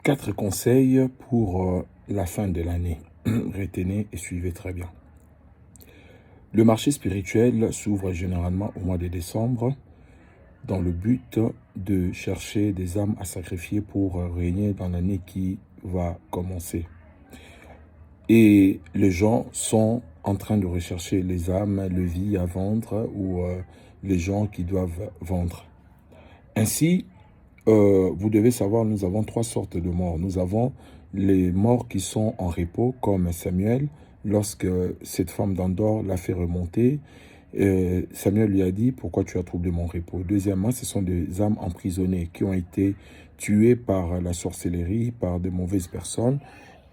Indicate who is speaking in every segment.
Speaker 1: 4 conseils pour la fin de l'année. Retenez et suivez très bien. Le marché spirituel s'ouvre généralement au mois de décembre dans le but de chercher des âmes à sacrifier pour régner dans l'année qui va commencer. Et les gens sont en train de rechercher les âmes, le vie à vendre ou les gens qui doivent vendre. Ainsi, vous devez savoir, nous avons 3 sortes de morts. Nous avons les morts qui sont en repos, comme Samuel, lorsque cette femme d'Endor l'a fait remonter. Samuel lui a dit, pourquoi tu as troublé mon repos? Deuxièmement, ce sont des âmes emprisonnées qui ont été tuées par la sorcellerie, par de mauvaises personnes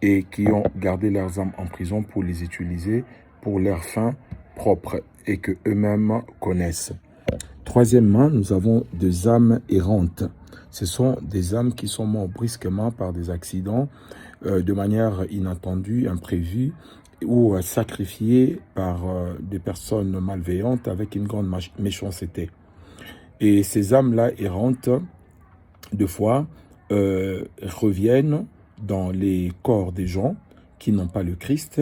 Speaker 1: et qui ont gardé leurs âmes en prison pour les utiliser pour leurs fins propres et que eux-mêmes connaissent. Troisièmement, nous avons des âmes errantes. Ce sont des âmes qui sont mortes brusquement par des accidents, de manière inattendue, imprévue, ou sacrifiées par des personnes malveillantes avec une grande méchanceté. Et ces âmes-là errantes, deux fois, reviennent dans les corps des gens qui n'ont pas le Christ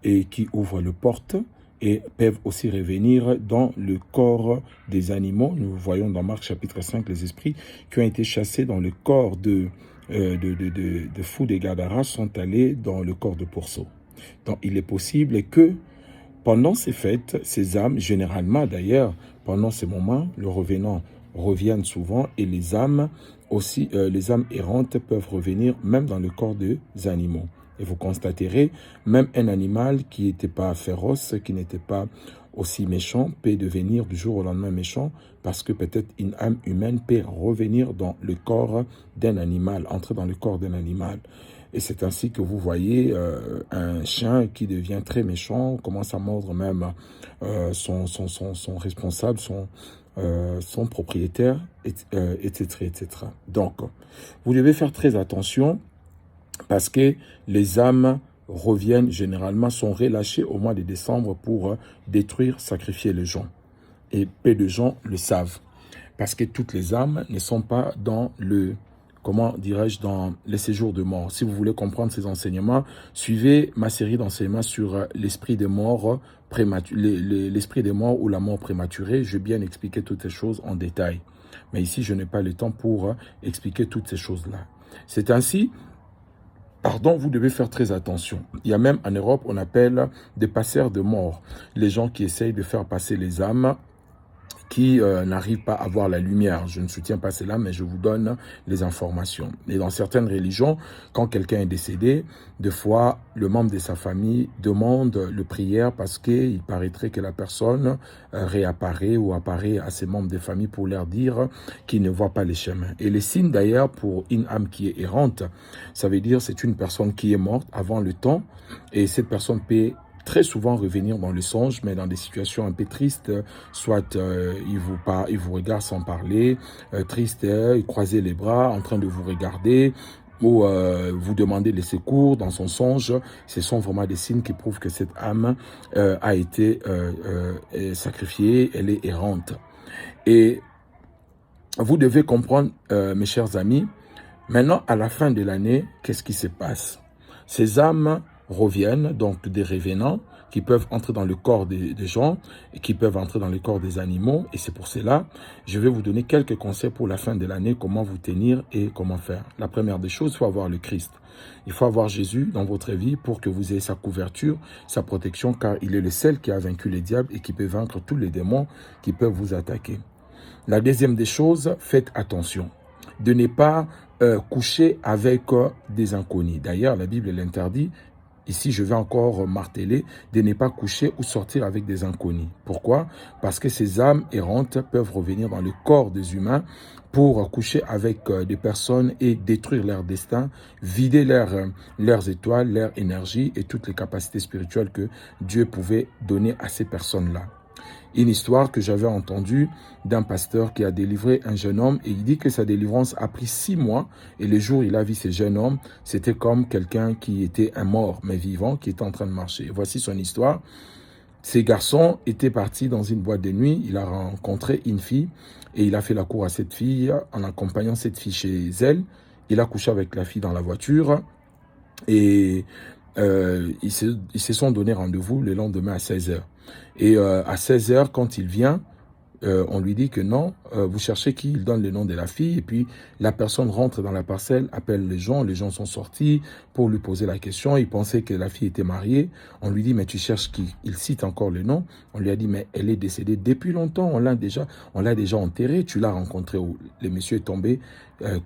Speaker 1: et qui ouvrent les portes et peuvent aussi revenir dans le corps des animaux. Nous voyons dans Marc chapitre 5 les esprits qui ont été chassés dans le corps de fous des Gadaras sont allés dans le corps de pourceaux. Donc il est possible que pendant ces fêtes, ces âmes, généralement d'ailleurs, pendant ces moments, le revenant reviennent souvent et les âmes aussi, les âmes errantes peuvent revenir même dans le corps des animaux. Et vous constaterez, même un animal qui n'était pas féroce, qui n'était pas aussi méchant, peut devenir du jour au lendemain méchant parce que peut-être une âme humaine peut revenir dans le corps d'un animal, entrer dans le corps d'un animal. Et c'est ainsi que vous voyez un chien qui devient très méchant, commence à mordre même son responsable, son propriétaire, etc., etc. Donc, vous devez faire très attention parce que les âmes reviennent généralement, sont relâchées au mois de décembre pour détruire, sacrifier les gens. Et peu de gens le savent. Parce que toutes les âmes ne sont pas dans le, comment dirais-je, dans les séjours de mort. Si vous voulez comprendre ces enseignements, suivez ma série d'enseignements sur l'esprit des morts l'esprit des morts ou la mort prématurée. Je vais bien expliquer toutes ces choses en détail. Mais ici, je n'ai pas le temps pour expliquer toutes ces choses-là. C'est ainsi, vous devez faire très attention. Il y a même en Europe, on appelle des passeurs de mort. Les gens qui essayent de faire passer les âmes qui n'arrivent pas à voir la lumière. Je ne soutiens pas cela, mais je vous donne les informations. Et dans certaines religions, quand quelqu'un est décédé, des fois, le membre de sa famille demande le prière parce qu'il paraîtrait que la personne réapparaît ou apparaît à ses membres de famille pour leur dire qu'ils ne voient pas les chemins. Et les signes d'ailleurs pour une âme qui est errante, ça veut dire c'est une personne qui est morte avant le temps et cette personne peut très souvent revenir dans le songe, mais dans des situations un peu tristes, soit il vous regarde sans parler, triste, il croisez les bras, en train de vous regarder, ou vous demandez les secours dans son songe. Ce sont vraiment des signes qui prouvent que cette âme a été sacrifiée, elle est errante. Et vous devez comprendre, mes chers amis, maintenant, à la fin de l'année, qu'est-ce qui se passe? Ces âmes reviennent, donc des revenants, qui peuvent entrer dans le corps des gens et qui peuvent entrer dans le corps des animaux. Et c'est pour cela, je vais vous donner quelques conseils pour la fin de l'année, comment vous tenir et comment faire. La première des choses, il faut avoir le Christ. Il faut avoir Jésus dans votre vie pour que vous ayez sa couverture, sa protection, car il est le seul qui a vaincu les diables et qui peut vaincre tous les démons qui peuvent vous attaquer. La deuxième des choses, faites attention de ne pas coucher avec des inconnus. D'ailleurs, la Bible l'interdit. Ici, je vais encore marteler de ne pas coucher ou sortir avec des inconnus. Pourquoi? Parce que ces âmes errantes peuvent revenir dans le corps des humains pour coucher avec des personnes et détruire leur destin, vider leurs étoiles, leur énergie et toutes les capacités spirituelles que Dieu pouvait donner à ces personnes-là. Une histoire que j'avais entendue d'un pasteur qui a délivré un jeune homme et il dit que sa délivrance a pris 6 mois et le jour où il a vu ce jeune homme, c'était comme quelqu'un qui était un mort mais vivant qui était en train de marcher. Voici son histoire. Ces garçons étaient partis dans une boîte de nuit, il a rencontré une fille et il a fait la cour à cette fille en accompagnant cette fille chez elle il a couché avec la fille dans la voiture et ils se sont donné rendez-vous le lendemain à 16h. Et à 16h, quand il vient, on lui dit que non, vous cherchez qui? Il donne le nom de la fille et puis la personne rentre dans la parcelle, appelle les gens sont sortis pour lui poser la question. Il pensait que la fille était mariée. On lui dit mais tu cherches qui? Il cite encore le nom. On lui a dit mais elle est décédée depuis longtemps, on l'a déjà enterrée, tu l'as rencontrée où le monsieur est tombé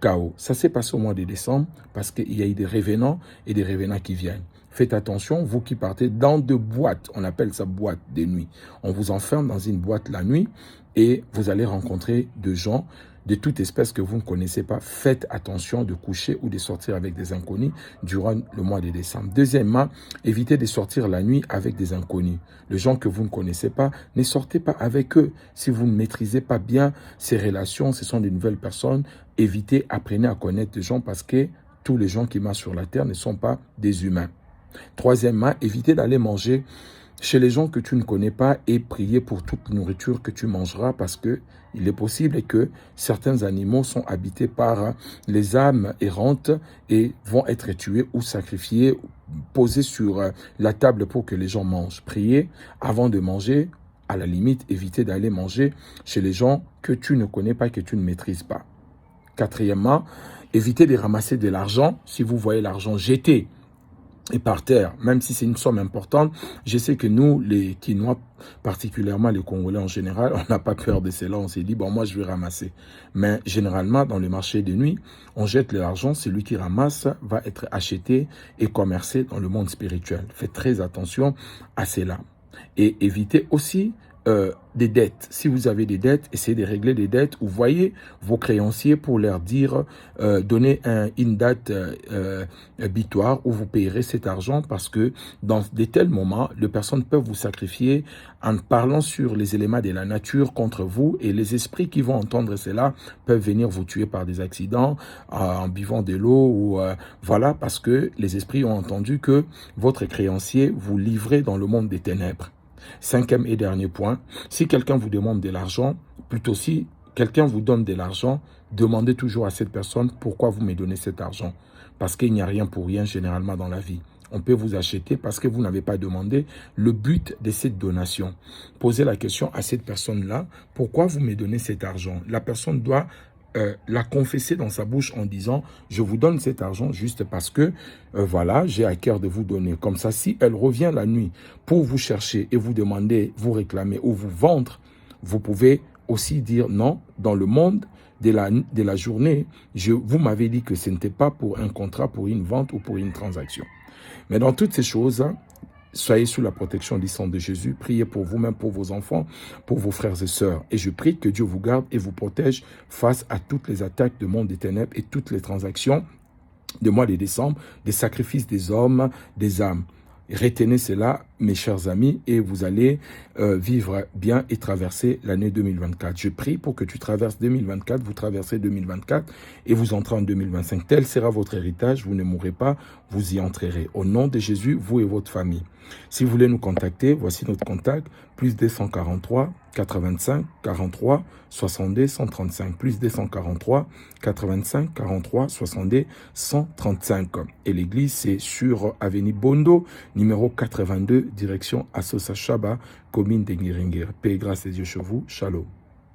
Speaker 1: KO. Ça s'est passé au mois de décembre parce qu'il y a eu des revenants et des revenants qui viennent. Faites attention, vous qui partez dans de boîtes, on appelle ça boîte de nuit. On vous enferme dans une boîte la nuit et vous allez rencontrer des gens de toute espèce que vous ne connaissez pas. Faites attention de coucher ou de sortir avec des inconnus durant le mois de décembre. Deuxièmement, évitez de sortir la nuit avec des inconnus. Les gens que vous ne connaissez pas, ne sortez pas avec eux. Si vous ne maîtrisez pas bien ces relations, ce sont de nouvelles personnes, évitez, apprenez à connaître des gens parce que tous les gens qui marchent sur la terre ne sont pas des humains. Troisièmement, évitez d'aller manger chez les gens que tu ne connais pas et prier pour toute nourriture que tu mangeras parce que il est possible que certains animaux sont habités par les âmes errantes et vont être tués ou sacrifiés, posés sur la table pour que les gens mangent. Priez avant de manger, à la limite, évitez d'aller manger chez les gens que tu ne connais pas, que tu ne maîtrises pas. Quatrièmement, évitez de ramasser de l'argent. Si vous voyez l'argent jeté et par terre, même si c'est une somme importante, je sais que nous, les Quinois, particulièrement les Congolais en général, on n'a pas peur de cela, on s'est dit, bon, moi je vais ramasser. Mais généralement, dans le marché de nuit, on jette l'argent, celui qui ramasse va être acheté et commercé dans le monde spirituel. Faites très attention à cela. Et évitez aussi des dettes. Si vous avez des dettes, essayez de régler des dettes ou voyez vos créanciers pour leur dire, donnez une date butoir où vous payerez cet argent parce que dans de tels moments, les personnes peuvent vous sacrifier en parlant sur les éléments de la nature contre vous et les esprits qui vont entendre cela peuvent venir vous tuer par des accidents, en buvant de l'eau ou voilà parce que les esprits ont entendu que votre créancier vous livrait dans le monde des ténèbres. Cinquième et dernier point, si quelqu'un vous demande de l'argent, plutôt si quelqu'un vous donne de l'argent, demandez toujours à cette personne pourquoi vous me donnez cet argent. Parce qu'il n'y a rien pour rien généralement dans la vie. On peut vous acheter parce que vous n'avez pas demandé le but de cette donation. Posez la question à cette personne-là, pourquoi vous me donnez cet argent? La personne doit la confesser dans sa bouche en disant « Je vous donne cet argent juste parce que, voilà, j'ai à cœur de vous donner. » Comme ça, si elle revient la nuit pour vous chercher et vous demander, vous réclamer ou vous vendre, vous pouvez aussi dire « Non, dans le monde de la journée, vous m'avez dit que ce n'était pas pour un contrat, pour une vente ou pour une transaction. » Mais dans toutes ces choses, soyez sous la protection du sang de Jésus. Priez pour vous-même, pour vos enfants, pour vos frères et sœurs. Et je prie que Dieu vous garde et vous protège face à toutes les attaques du monde des ténèbres et toutes les transactions du mois de décembre, des sacrifices des hommes, des âmes. Retenez cela, mes chers amis, et vous allez vivre bien et traverser l'année 2024. Je prie pour que tu traverses 2024, vous traversez 2024 et vous entrez en 2025. Tel sera votre héritage, vous ne mourrez pas, vous y entrerez. Au nom de Jésus, vous et votre famille. Si vous voulez nous contacter, voici notre contact, plus 243 85 43 62 135, plus 243 85 43 62 135. Et l'église, c'est sur avenue Bondo, numéro 82, direction Assosa Chaba, commune de Ngiringir. Paix et grâce et Dieu chez vous. Shalom.